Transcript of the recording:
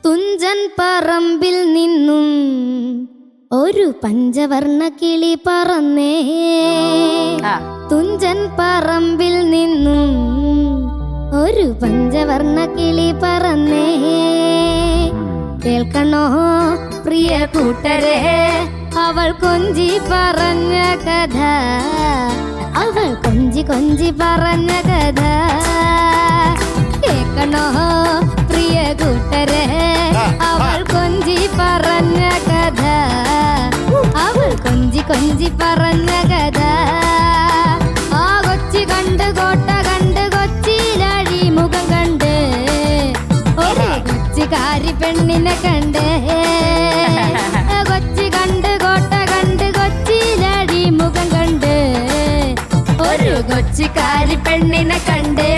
തുഞ്ചൻ പറമ്പിൽ നിന്നും ഒരു പഞ്ചവർണ്ണ കിളി പറന്നേ. തുഞ്ചൻ പറമ്പിൽ നിന്നും ഒരു പഞ്ചവർണ്ണ കിളി പറന്നേ. കേൾക്കണോ പ്രിയ കൂട്ടരെ അവൾ കൊഞ്ചി പറഞ്ഞ കഥ, അവൾ കൊഞ്ചി കൊഞ്ചി പറഞ്ഞ കഥ. കേൾക്കണോ പ്രിയ കൂട്ടരെ അവൾ കൊഞ്ചി പറഞ്ഞ കഥ, അവൾ കൊഞ്ചി കൊഞ്ചി പറഞ്ഞ കഥ. ആ കൊച്ചി കണ്ട് കോട്ട കണ്ട് കൊച്ചിയിലഴി മുഖം കണ്ട് ഒരു കൊച്ചിക്കാരി പെണ്ണിനെ കണ്ട്. കൊച്ചി കണ്ട് കോട്ട കണ്ട് കൊച്ചിയിലഴി മുഖം കണ്ട് ഒരു കൊച്ചിക്കാരി പെണ്ണിനെ കണ്ട്.